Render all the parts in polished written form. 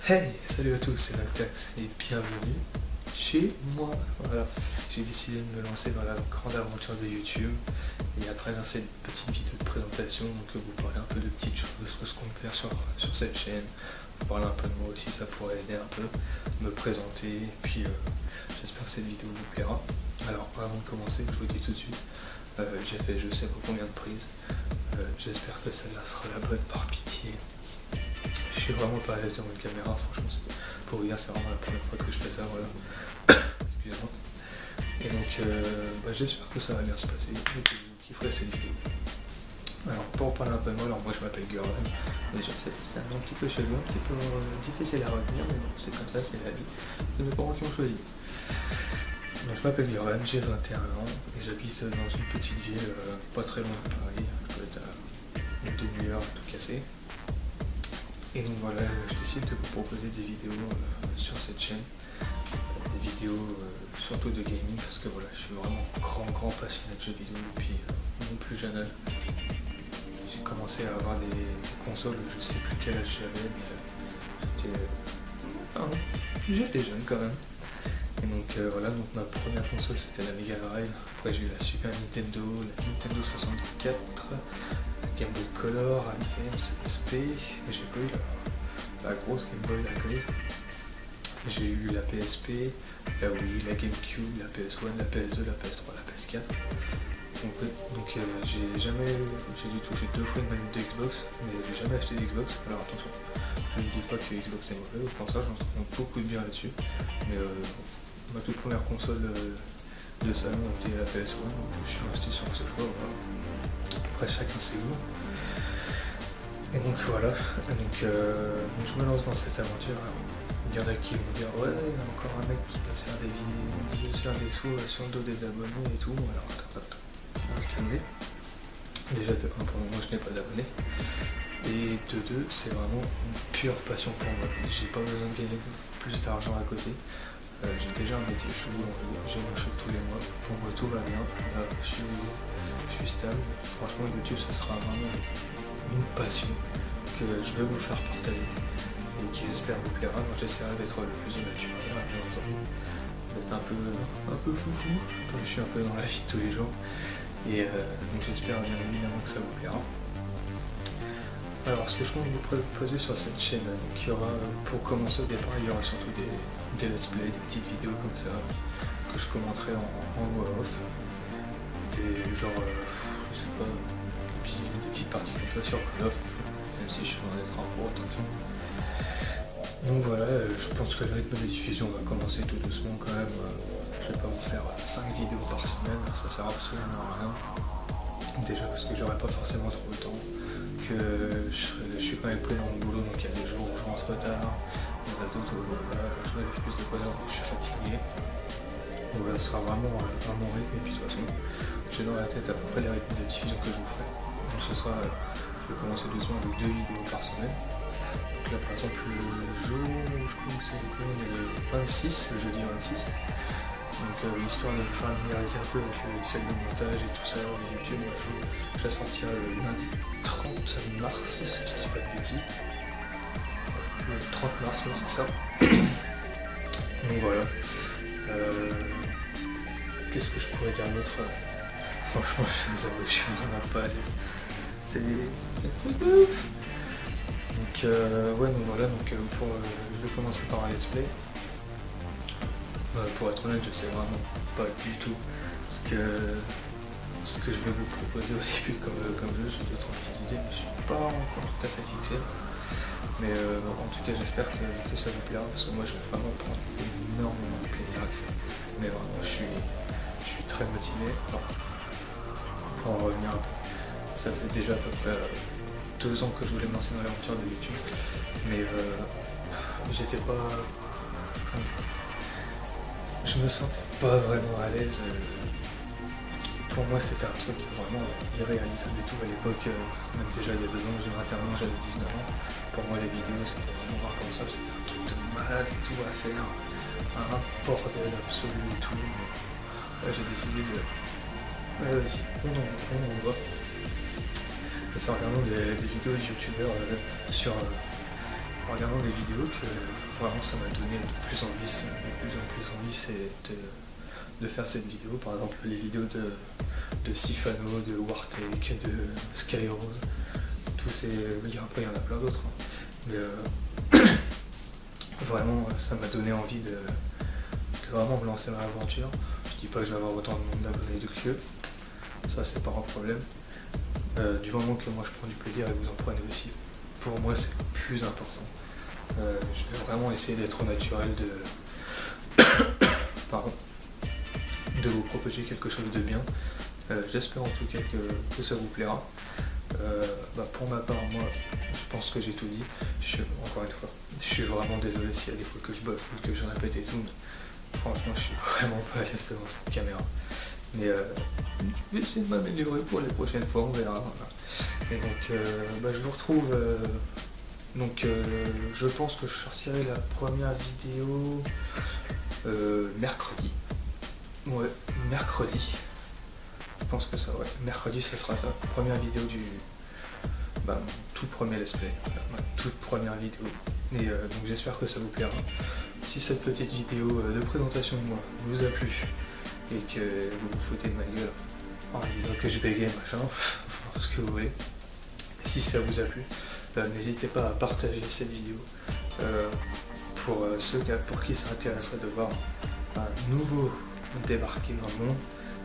Hey, salut à tous, c'est Noctax et bienvenue chez moi. Voilà, j'ai décidé de me lancer dans la grande aventure de YouTube et à travers cette petite vidéo de présentation, donc vous parler un peu de petites choses, de ce qu'on peut faire sur cette chaîne, vous parler un peu de moi aussi, ça pourrait aider un peu, me présenter, et puis j'espère que cette vidéo vous plaira. Alors avant de commencer, je vous dis tout de suite, j'ai fait je sais pas combien de prises, j'espère que celle-là sera la bonne par pitié. Je suis vraiment pas à l'aise devant une caméra, franchement, pour vous dire, c'est vraiment la première fois que je fais ça, voilà. Excusez-moi. Et donc, j'espère que ça va bien se passer et que vous kifferez cette vidéo. Alors, pour en parler un peu de moi, alors moi je m'appelle Guerin, déjà c'est un nom un petit peu chelou, un petit peu difficile à retenir, mais bon, c'est comme ça, c'est la vie, c'est mes parents qui ont choisi. Donc, je m'appelle Guerin, j'ai 21 ans et j'habite dans une petite ville pas très loin de Paris, je dois être à une demi-heure tout cassé. Et donc voilà, je décide de vous proposer des vidéos sur cette chaîne, des vidéos surtout de gaming, parce que voilà, je suis vraiment grand passionné de jeux vidéo depuis mon plus jeune âge. J'ai commencé à avoir des consoles, je sais plus quel âge j'avais, mais j'étais jeune quand même. Et donc voilà, donc ma première console c'était la Mega Drive, après j'ai eu la Super Nintendo, la Nintendo 64, Game Boy Color, Advance, SP, mais j'ai pas eu la grosse Game Boy, la grise. J'ai eu la PSP, la Wii, la GameCube, la PS1, la PS2, la PS3, la PS4. Donc j'ai dû toucher 2 fois une manette de Xbox, mais j'ai jamais acheté d'Xbox. Alors attention, je ne dis pas que Xbox est mauvais, au contraire j'en trouve beaucoup de bien là-dessus. Mais ma toute première console de salon était la PS1, donc je suis resté sur ce choix. Voilà. Après chacun ses goûts. Et donc voilà, donc je me lance dans cette aventure. Il y en a qui vont dire ouais, il y a encore un mec qui va se faire des vidéos, se faire des sous sur le dos des abonnés et tout. Alors attends, on va se calmer. Déjà de 1, pour le moment je n'ai pas d'abonnés. Et de 2, c'est vraiment une pure passion pour moi. J'ai pas besoin de gagner plus d'argent à côté. J'ai déjà un métier, je suis boulanger, j'ai mon chèque tous les mois, pour moi tout va bien, je suis stable. Franchement YouTube ça sera vraiment une passion que je vais vous faire partager et qui j'espère vous plaira. Moi j'essaierai d'être le plus naturel, bien entendu, d'être un peu foufou, comme je suis un peu dans la vie de tous les jours. Et donc j'espère bien évidemment que ça vous plaira. Alors ce que je compte vous proposer sur cette chaîne, donc il y aura, pour commencer au départ, il y aura surtout des let's play, des petites vidéos comme ça, que je commenterai en voix off, des genre, je sais pas, des petites parties comme ça sur Call of, même si je suis loin d'être un pro, attention. Donc voilà, je pense que le rythme des diffusions va commencer tout doucement quand même, je vais pas vous faire 5 vidéos par semaine, ça sert absolument à rien. Déjà parce que j'aurai pas forcément trop le temps, que je suis quand même pris dans mon boulot, donc il y a des jours où je rentre tard, il y en a d'autres où je me lève plus de bonne heure, où je suis fatigué. Donc voilà, ce sera vraiment à mon rythme, et puis de toute façon, j'ai dans la tête à peu près les rythmes de diffusion que je vous ferai. Donc ce sera, je vais commencer doucement avec 2 vidéos par semaine. Donc là par exemple le jour où je commence le 26, le jeudi 26. Donc l'histoire de me familiariser un peu avec les scènes de montage et tout ça de YouTube, je la sortirai le lundi 30 mars, si je dis pas de bêtises. Le 30 mars, ouais, c'est ça. Donc voilà. Qu'est-ce que je pourrais dire d'autre? Franchement, je vous avoue, je suis vraiment pas à l'aise. C'est un truc de ouf. Donc ouais, donc voilà, donc je vais commencer par un let's play. Pour être honnête, je sais vraiment pas du tout ce que je vais vous proposer aussi comme jeu. J'ai 2-3 petites idées, mais je suis pas encore tout à fait fixé. Mais en tout cas, j'espère que ça vous plaira, parce que moi je vais vraiment prendre énormément de plaisir à le faire. Mais vraiment, je suis très motivé. Alors, pour en revenir un peu, ça fait déjà à peu près 2 ans que je voulais me lancer dans l'aventure de YouTube, mais j'étais pas... Je me sentais pas vraiment à l'aise. Pour moi, c'était un truc vraiment irréalisable et tout. À l'époque, même déjà il y a 2 ans, j'ai 21 ans, j'avais 19 ans. Pour moi, les vidéos, c'était vraiment voir comme ça. C'était un truc de malade et tout à faire. Un bordel absolu et tout. Là, j'ai décidé de... Vas-y, on en voit. Et c'est en regardant des vidéos de youtubeurs sur en regardant des vidéos que vraiment ça m'a donné de plus en plus envie, c'est de faire cette vidéo. Par exemple les vidéos de Sifano, de Wartake, de Skyrose, tous ces... Après il y en a plein d'autres, hein. Mais vraiment ça m'a donné envie de vraiment me lancer dans l'aventure. Je dis pas que je vais avoir autant de nombre d'abonnés de qu'eux, ça c'est pas un problème. Du moment que moi je prends du plaisir et que vous en prenez aussi, pour moi c'est le plus important. Je vais vraiment essayer d'être au naturel, de vous proposer quelque chose de bien. J'espère en tout cas que ça vous plaira. Pour ma part, moi je pense que j'ai tout dit. Encore une fois, je suis vraiment désolé s'il y a des fois que je bafouille, que je répète et tout. Franchement, je suis vraiment pas à l'aise devant cette caméra. Mais je vais essayer de m'améliorer pour les prochaines fois, on verra. Voilà. Et donc, je vous retrouve. Je pense que je sortirai la première vidéo mercredi. Ouais, mercredi. Je pense que ça, ouais. Mercredi, ce sera ça. Première vidéo du. Mon tout premier let's play. Ma toute première vidéo. Et donc, j'espère que ça vous plaira. Si cette petite vidéo de présentation de moi vous a plu et que vous vous foutez de ma gueule en disant que je bégaye, machin, ce que vous voulez, et si ça vous a plu, n'hésitez pas à partager cette vidéo pour ceux pour qui ça intéresserait de voir un nouveau débarquer dans le monde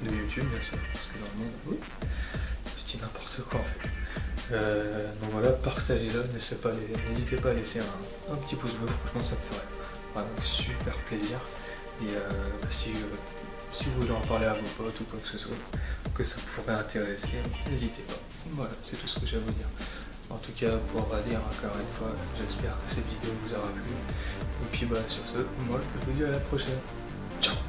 de YouTube, bien sûr, parce que dans le monde, oui, je dis n'importe quoi en fait. Donc voilà, partagez-le, n'hésitez pas à laisser un petit pouce bleu, franchement ça me ferait vraiment super plaisir. Et si vous voulez en parler à vos potes ou quoi que ce soit, que ça pourrait intéresser, n'hésitez pas. Voilà, c'est tout ce que j'ai à vous dire. En tout cas, pour dire encore une fois, j'espère que cette vidéo vous aura plu. Et puis sur ce, moi je vous dis à la prochaine. Ciao.